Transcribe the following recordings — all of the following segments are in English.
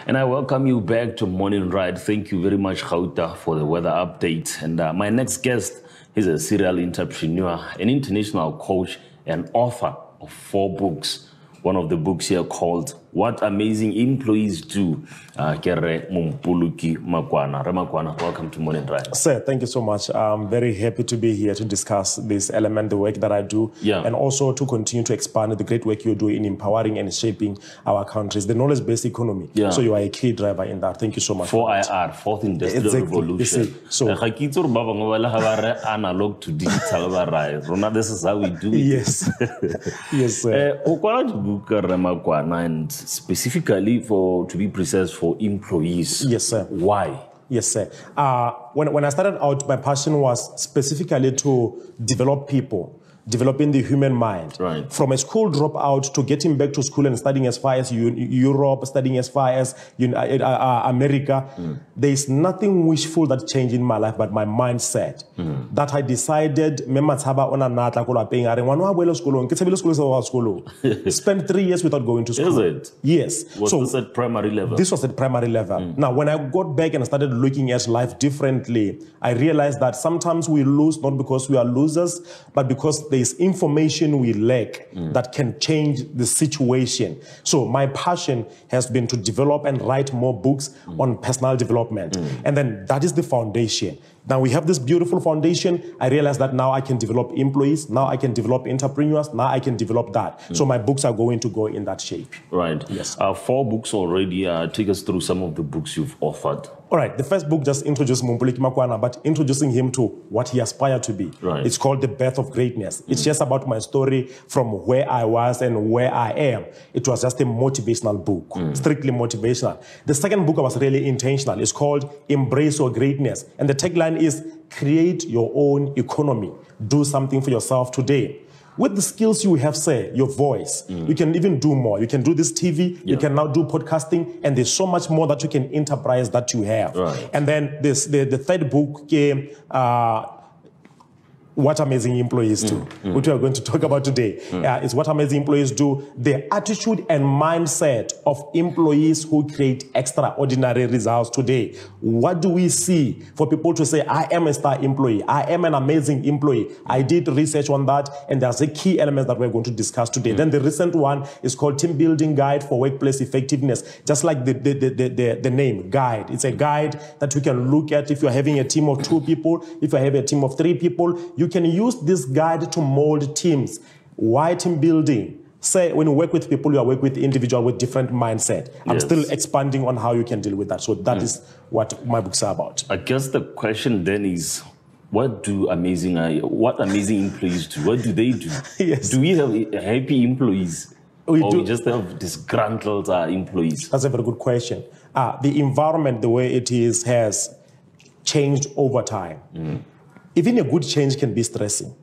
And I welcome you back to Morning Ride. Thank you very much, Gauta, for the weather update. And my next guest is a serial entrepreneur, an international coach, and author of 4 books. One of the books here called What Amazing Employees Do. Mompoloki Makwana. Makwana, welcome to Morning Ride. Sir, thank you so much. I'm very happy to be here to discuss this element, the work that I do, and also to continue to expand the great work you do in empowering and shaping our countries, the knowledge-based economy. So you are a key driver in that. Thank you so much. 4IR, Fourth Industrial Revolution. So, analog to digital. This is how we do it. Yes. Yes, sir. And specifically to be precise, for employees. Yes, sir. Why? Yes, sir. When I started out, my passion was specifically to develop people, developing the human mind. Right. From a school dropout to getting back to school and studying as far as Europe, studying as far as America, there is nothing wishful that changed in my life but my mindset. That I decided, spent 3 years without going to school. Is it? Yes. Was this at primary level? This was at primary level. Now, when I got back and I started looking at life differently, I realized that sometimes we lose not because we are losers, but because there is information we lack that can change the situation. So my passion has been to develop and write more books on personal development. And then that is the foundation. Now we have this beautiful foundation. I realized that now I can develop employees, now I can develop entrepreneurs, now I can develop that. So my books are going to go in that shape. Right. Yes. 4 books already. Take us through some of the books you've authored. All right. The first book just introduced Mompoloki Makwana, but introducing him to what he aspired to be. Right. It's called The Birth of Greatness. It's just about my story from where I was and where I am. It was just a motivational book, strictly motivational. The second book was really intentional. It's called Embrace Your Greatness. And the tagline is create your own economy. Do something for yourself today. With the skills you have, say, your voice, you can even do more. You can do this TV, you can now do podcasting, and there's so much more that you can enterprise that you have. Right. And then the third book came, What Amazing Employees Do, which we are going to talk about today. Is What Amazing Employees Do, the attitude and mindset of employees who create extraordinary results today. What do we see for people to say, I am a star employee, I am an amazing employee? I did research on that, and there's a key element that we're going to discuss today. Then the recent one is called Team Building Guide for Workplace Effectiveness. Just like the name, guide. It's a guide that we can look at if you're having a team of 2 people, if you have a team of 3 people. You can use this guide to mold teams. Why team building? Say, when you work with people, you work with individuals with different mindset. I'm still expanding on how you can deal with that. So that is what my books are about. I guess the question then is, what amazing employees do? What do they do? Yes. Do we have happy employees? We just have disgruntled employees? That's a very good question. The environment, the way it is, has changed over time. Even a good change can be stressing.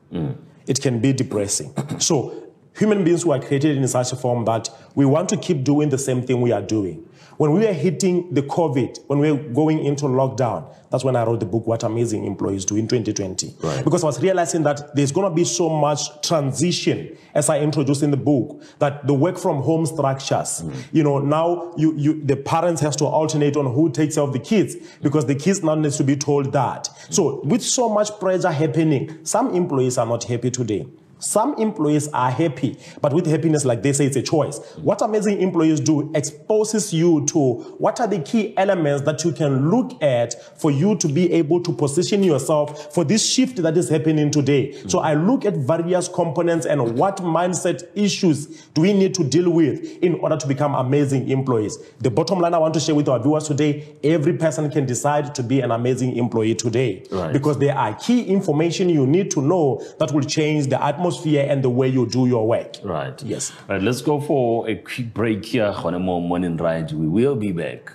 It can be depressing. So human beings were created in such a form that we want to keep doing the same thing we are doing. When we were hitting the COVID, when we were going into lockdown, that's when I wrote the book, What Amazing Employees Do, in 2020. Right. Because I was realizing that there's going to be so much transition, as I introduced in the book, that the work from home structures, now the parents have to alternate on who takes care of the kids, because the kids now need to be told that. So with so much pressure happening, some employees are not happy today. Some employees are happy, but with happiness, like they say, it's a choice. What Amazing Employees Do exposes you to what are the key elements that you can look at for you to be able to position yourself for this shift that is happening today. So I look at various components and what mindset issues do we need to deal with in order to become amazing employees. The bottom line I want to share with our viewers today, every person can decide to be an amazing employee today. Right. Because there are key information you need to know that will change the atmosphere and the way you do your work. Right. Yes. All right, let's go for a quick break here on a more Morning Ride. We will be back.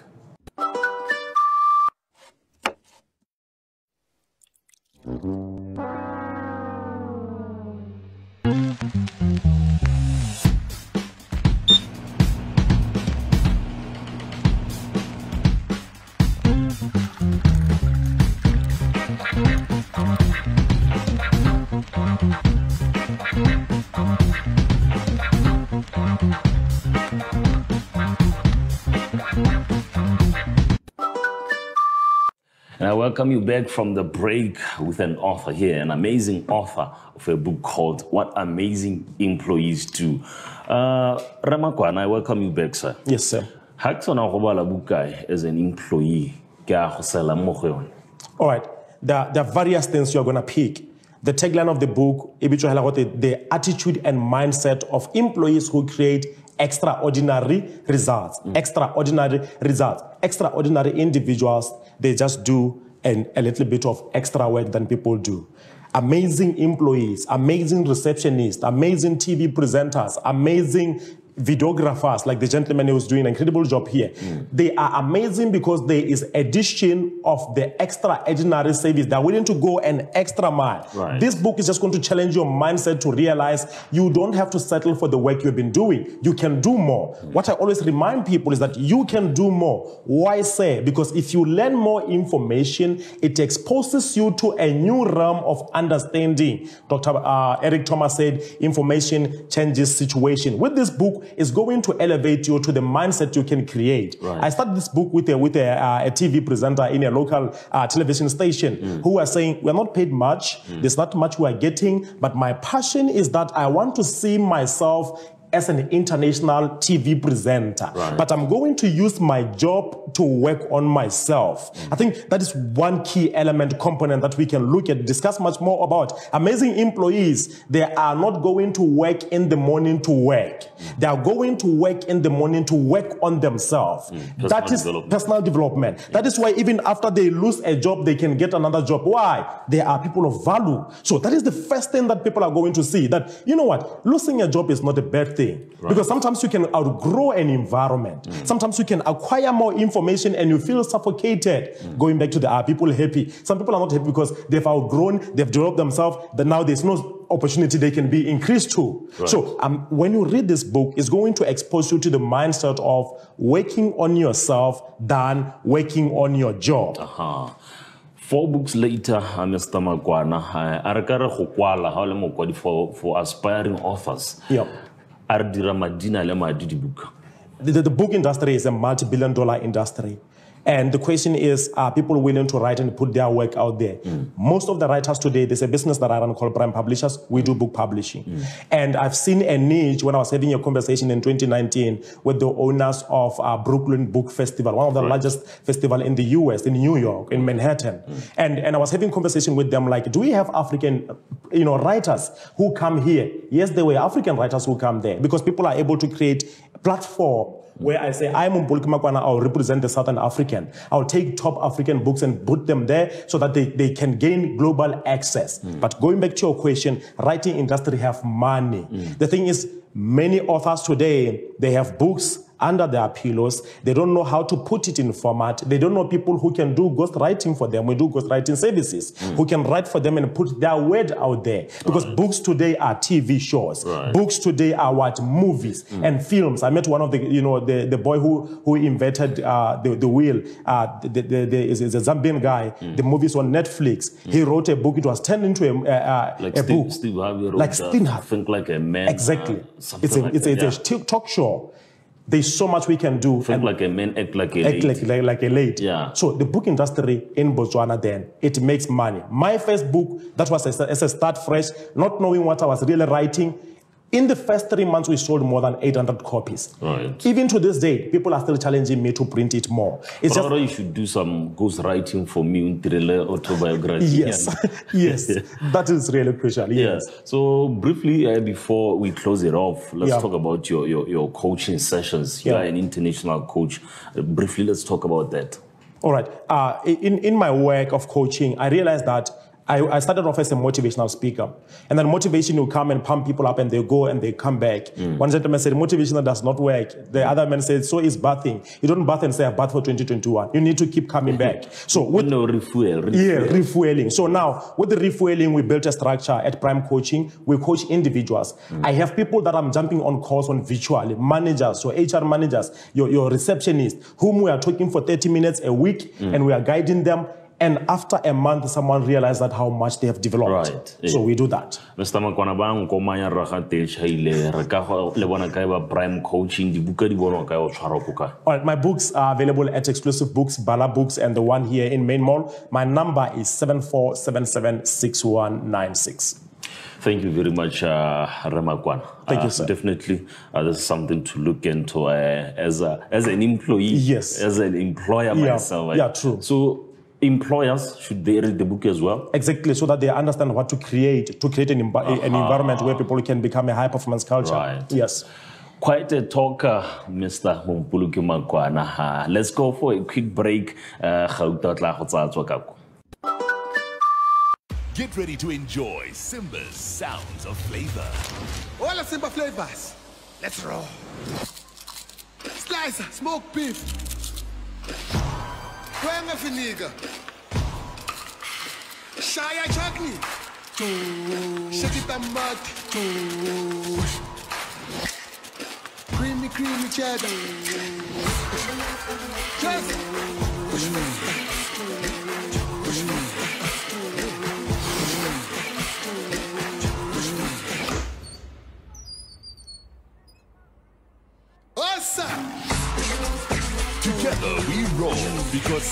And I welcome you back from the break with an author here, an amazing author of a book called What Amazing Employees Do. Makwana, I welcome you back, sir. Yes, sir. As an employee, all right, there are various things you're going to pick. The tagline of the book, the attitude and mindset of employees who create extraordinary results. Extraordinary results. Extraordinary individuals, they just do a little bit of extra work than people do. Amazing employees, amazing receptionists, amazing TV presenters, amazing videographers, like the gentleman who was doing an incredible job here. They are amazing because there is addition of the extraordinary service. They're willing to go an extra mile. Right. This book is just going to challenge your mindset to realize you don't have to settle for the work you've been doing. You can do more. What I always remind people is that you can do more. Why say? Because if you learn more information, it exposes you to a new realm of understanding. Dr. Eric Thomas said, information changes situation. With this book, is going to elevate you to the mindset you can create. Right. I started this book with a TV presenter in a local television station who was saying, we're not paid much, there's not much we are getting, but my passion is that I want to see myself as an international TV presenter. Right. But I'm going to use my job to work on myself. I think that is one key element, component that we can look at, discuss much more about. Amazing employees, they are not going to work in the morning to work. They are going to work in the morning to work on themselves. That is personal development. That is why even after they lose a job, they can get another job. Why? They are people of value. So that is the first thing that people are going to see, that, you know what, losing a job is not a bad thing. Right. Because sometimes you can outgrow an environment. Sometimes you can acquire more information and you feel suffocated. Going back to the are people happy? Some people are not happy because they've outgrown, they've developed themselves, that now there's no opportunity they can be increased to. Right. So when you read this book, it's going to expose you to the mindset of working on yourself than working on your job. 4 books later, Mr. Makwana, for aspiring authors. Yep. The book industry is a multi-billion-dollar industry. And the question is, are people willing to write and put their work out there? Most of the writers today, there's a business that I run called Prime Publishers. We do book publishing. And I've seen a niche when I was having a conversation in 2019 with the owners of Brooklyn Book Festival, one of the largest festivals in the US, in New York, in Manhattan. And I was having a conversation with them like, do we have African writers who come here? Yes, there were African writers who come there because people are able to create a platform where I say, I'm Mompoloki Makwana, I'll represent the Southern African. I'll take top African books and put them there so that they can gain global access. But going back to your question, writing industry have money. The thing is, many authors today, they have books under their pillows. They don't know how to put it in format. They don't know people who can do ghostwriting for them. We do ghostwriting services, who can write for them and put their word out there. Because books today are TV shows. Books today are what? Movies and films. I met one of the, the boy who invented the wheel. Is a Zambian guy. The movie's on Netflix. He wrote a book. It was turned into a book. Steve Harvey wrote like Steve Harvey. Think Like a Man. Exactly. It's a talk show. There's so much we can do. Think like a man, act like a lady. Act like a lady. Yeah. So the book industry in Botswana then, it makes money. My first book, that was as a start fresh, not knowing what I was really writing. In the first 3 months, we sold more than 800 copies. Right. Even to this day, people are still challenging me to print it more. It's just you should do some ghostwriting for me, autobiography. Yes, yes, that is really crucial. Yes. Yeah. So briefly, before we close it off, let's talk about your coaching sessions. You are an international coach. Briefly, let's talk about that. All right. In my work of coaching, I realized that I started off as a motivational speaker. And then motivation will come and pump people up and they go and they come back. One gentleman said, motivation does not work. The other man said, so is bathing. You don't bath and say, I bath for 2021. You need to keep coming back. So with refueling. So now with the refueling, we built a structure at Prime Coaching. We coach individuals. I have people that I'm jumping on calls on virtually, managers, so HR managers, your receptionists, whom we are talking for 30 minutes a week, and we are guiding them. And after a month, someone realized that how much they have developed. Right. So we do that. Mr. Makwana ba nkomanya ragate chaile re ka go le bona kae ba prime coaching di buka di bona kae o tshwara ko kae. All right, my books are available at Exclusive Books, Bala Books, and the one here in Main Mall. My number is 74776196. Thank you very much, Makwana. Thank you, sir. Definitely, this is something to look into as an employee. Yes. As an employer myself. Yeah, true. So employers, should they read the book as well? Exactly, so that they understand what to create an environment where people can become a high-performance culture. Right. Yes. Quite a talker, Mr. Mompoloki Makwana. Let's go for a quick break. Get ready to enjoy Simba's sounds of flavor. All of Simba flavors. Let's roll. Slicer, smoked beef. Kwanga vinegar. Shaya chutney. Shake it tomato. Creamy cheddar. Just Together we roll because